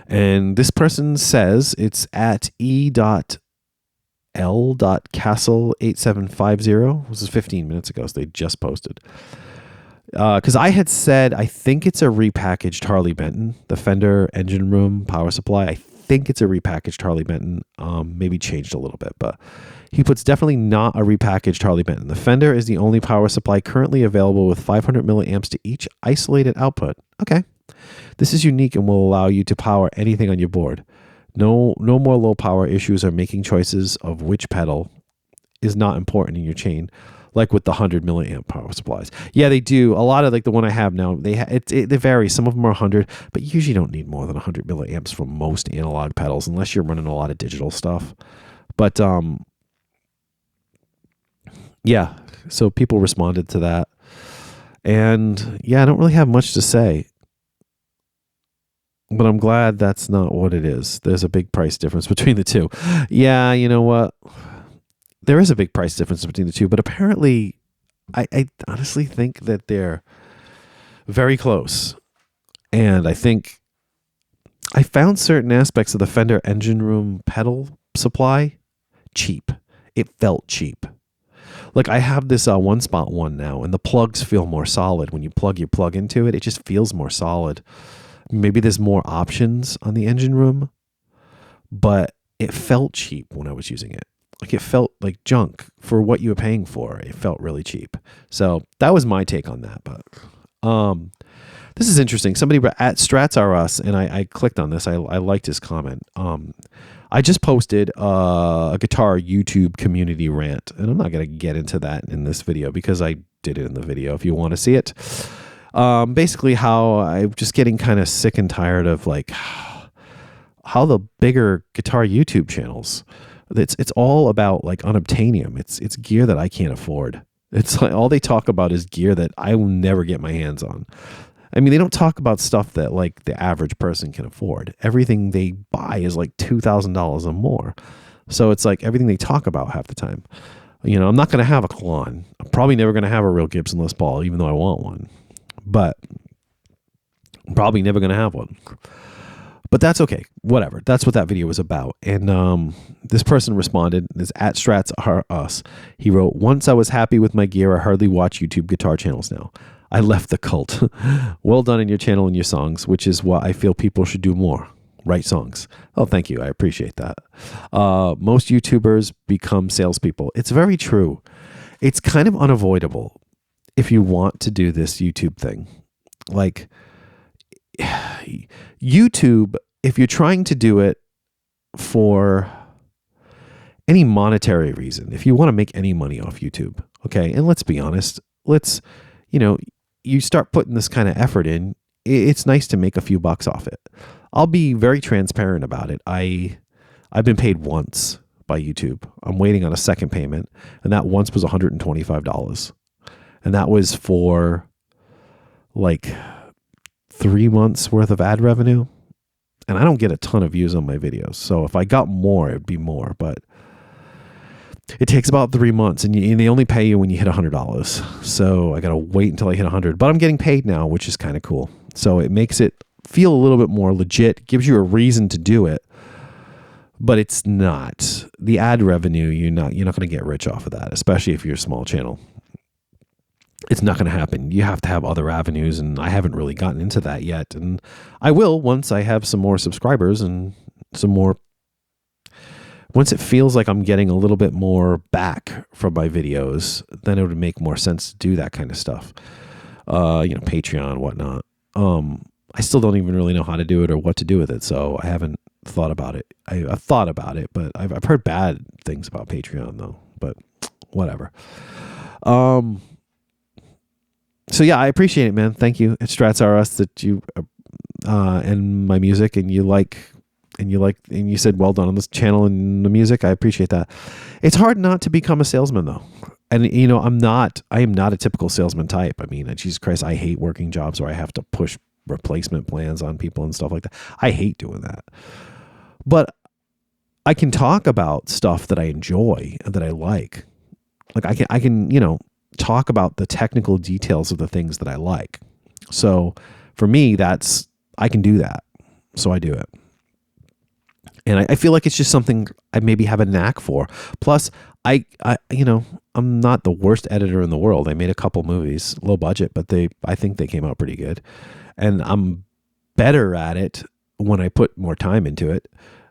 And this person says it's at e.l.castle8750. This is 15 minutes ago, so they just posted. Because I had said, I think it's a repackaged Harley Benton, the Fender Engine Room power supply. I think it's a repackaged Harley Benton, maybe changed a little bit, but he puts definitely not a repackaged Harley Benton. The Fender is the only power supply currently available with 500 milliamps to each isolated output. Okay. This is unique and will allow you to power anything on your board. No more low power issues or making choices of which pedal is not important in your chain, like with the 100 milliamp power supplies. Yeah, they do. A lot of like the one I have now, they vary. Some of them are 100, but you usually don't need more than 100 milliamps for most analog pedals unless you're running a lot of digital stuff. But yeah, so people responded to that. And yeah, I don't really have much to say. But I'm glad that's not what it is. There's a big price difference between the two. Yeah, you know what? There is a big price difference between the two, but apparently I honestly think that they're very close. And I think I found certain aspects of the Fender Engine Room pedal supply cheap. It felt cheap. Like I have this 1-spot one now, and the plugs feel more solid. When you plug your plug into it, it just feels more solid. Maybe there's more options on the engine room, but it felt cheap when I was using it. Like it felt like junk for what you were paying for. It felt really cheap. So that was my take on that. But this is interesting. Somebody at Strats R Us, and I clicked on this. I liked his comment. I just posted a guitar YouTube community rant, and I'm not going to get into that in this video because I did it in the video if you want to see it. Basically how I'm just getting kind of sick and tired of like how the bigger guitar YouTube channels, it's all about like unobtainium. It's gear that I can't afford. It's like all they talk about is gear that I will never get my hands on. I mean, they don't talk about stuff that like the average person can afford. Everything they buy is like $2,000 or more. So it's like everything they talk about half the time. You know, I'm not going to have a Klon. I'm probably never going to have a real Gibson Les Paul, even though I want one. But I'm probably never going to have one. But that's okay. Whatever. That's what that video was about. And this person responded, this at Strats R Us. He wrote, "Once I was happy with my gear, I hardly watch YouTube guitar channels now. I left the cult. Well done in your channel and your songs, which is what I feel people should do more. Write songs." Oh, thank you. I appreciate that. Most YouTubers become salespeople. It's very true. It's kind of unavoidable if you want to do this YouTube thing. Like YouTube, if you're trying to do it for any monetary reason, if you want to make any money off YouTube, okay, and let's be honest, you start putting this kind of effort in, it's nice to make a few bucks off it. I'll be very transparent about it. I've been paid once by YouTube. I'm waiting on a second payment, and that once was $125. And that was for like 3 months worth of ad revenue. And I don't get a ton of views on my videos. So if I got more, it'd be more. But it takes about 3 months, and they only pay you when you hit $100. So I got to wait until I hit 100. But I'm getting paid now, which is kind of cool. So it makes it feel a little bit more legit, gives you a reason to do it. But it's not. The ad revenue, you're not going to get rich off of that, especially if you're a small channel. It's not going to happen. You have to have other avenues, and I haven't really gotten into that yet. And I will once I have some more subscribers and some more. Once it feels like I'm getting a little bit more back from my videos, then it would make more sense to do that kind of stuff. Patreon, whatnot. I still don't even really know how to do it or what to do with it, so I haven't thought about it. I've thought about it, but I've heard bad things about Patreon though. But whatever. So yeah, I appreciate it, man. Thank you. It's Strats R Us that you and my music, and you said well done on this channel and the music. I appreciate that. It's hard not to become a salesman though. And I am not a typical salesman type. I mean, Jesus Christ, I hate working jobs where I have to push replacement plans on people and stuff like that. I hate doing that. But I can talk about stuff that I enjoy and that I like. Like I can, talk about the technical details of the things that I like. So for me, I can do that. So I do it. And I feel like it's just something I maybe have a knack for. Plus, I'm not the worst editor in the world. I made a couple movies, low budget, but I think they came out pretty good. And I'm better at it when I put more time into it.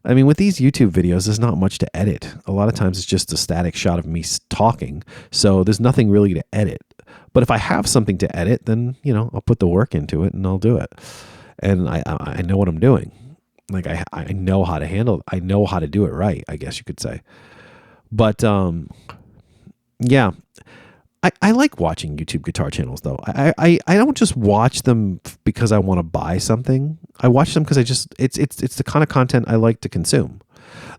I mean, with these YouTube videos, there's not much to edit. A lot of times it's just a static shot of me talking. So there's nothing really to edit. But if I have something to edit, then, I'll put the work into it and I'll do it. And I know what I'm doing. Like I know how to handle it. I know how to do it right, I guess you could say. But yeah, I like watching YouTube guitar channels though. I don't just watch them because I want to buy something. I watch them because it's the kind of content I like to consume,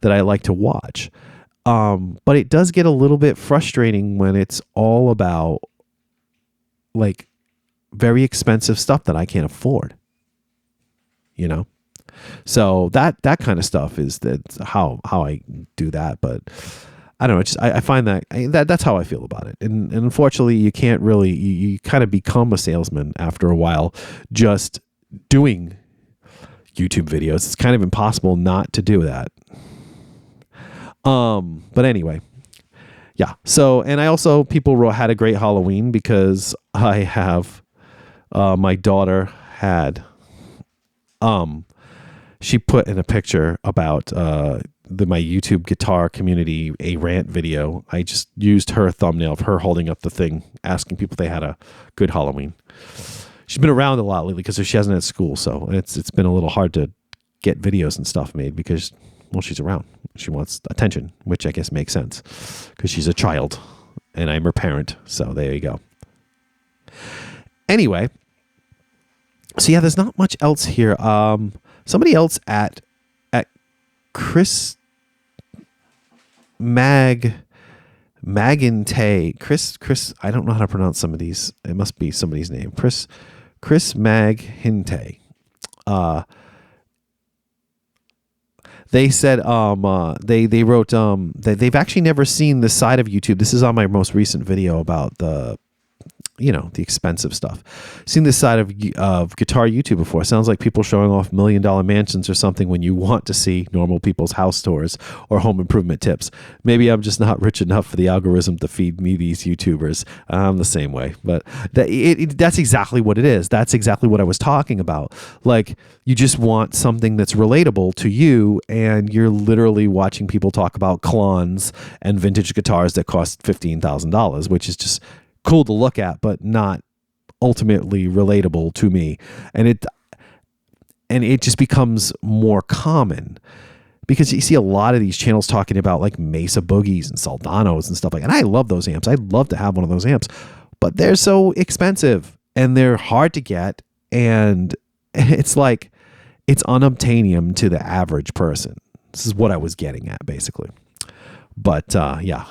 that I like to watch. But it does get a little bit frustrating when it's all about like very expensive stuff that I can't afford. So that kind of stuff is how I do that. But I don't know. I find that's how I feel about it. And unfortunately, you can't really, you kind of become a salesman after a while just doing YouTube videos. It's kind of impossible not to do that. But anyway, yeah. So, and I also, people had a great Halloween because I have, my daughter had she put in a picture about my YouTube guitar community, a rant video. I just used her thumbnail of her holding up the thing, asking people if they had a good Halloween. She's been around a lot lately because she hasn't had school, so it's been a little hard to get videos and stuff made because, well, she's around. She wants attention, which I guess makes sense because she's a child and I'm her parent. So there you go. Anyway, so yeah, there's not much else here. Somebody else at Chris Magintay. Chris, I don't know how to pronounce some of these. It must be somebody's name. Chris Magintay. They said they wrote that they've actually never seen this side of YouTube. This is on my most recent video about the expensive stuff. Seen this side of guitar YouTube before. Sounds like people showing off $1 million mansions or something when you want to see normal people's house tours or home improvement tips. Maybe I'm just not rich enough for the algorithm to feed me these YouTubers. I'm the same way, but that's exactly what it is. That's exactly what I was talking about. Like, you just want something that's relatable to you, and you're literally watching people talk about Klons and vintage guitars that cost $15,000, which is just cool to look at, but not ultimately relatable to me. And it just becomes more common because you see a lot of these channels talking about like Mesa Boogies and Soldanos and stuff like that. And I love those amps. I'd love to have one of those amps, but they're so expensive and they're hard to get. And it's like, it's unobtainium to the average person. This is what I was getting at basically. But yeah.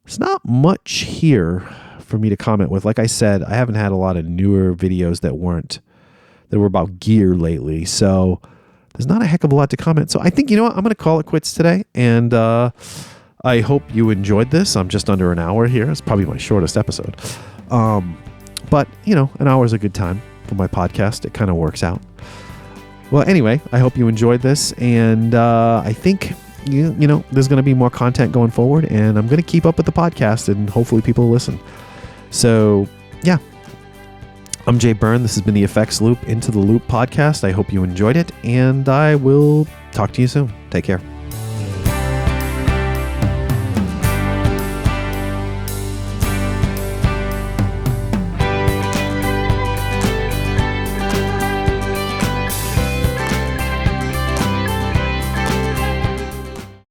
It's not much here for me to comment with. Like I said, I haven't had a lot of newer videos that were about gear lately. So there's not a heck of a lot to comment. So I think, you know what? I'm going to call it quits today. And I hope you enjoyed this. I'm just under an hour here. It's probably my shortest episode. But, an hour is a good time for my podcast. It kind of works out. Well, anyway, I hope you enjoyed this. And I think there's going to be more content going forward, and I'm going to keep up with the podcast, and hopefully people listen. So, yeah. I'm Jay Byrne. This has been the Effects Loop Into the Loop podcast. I hope you enjoyed it, and I will talk to you soon. Take care.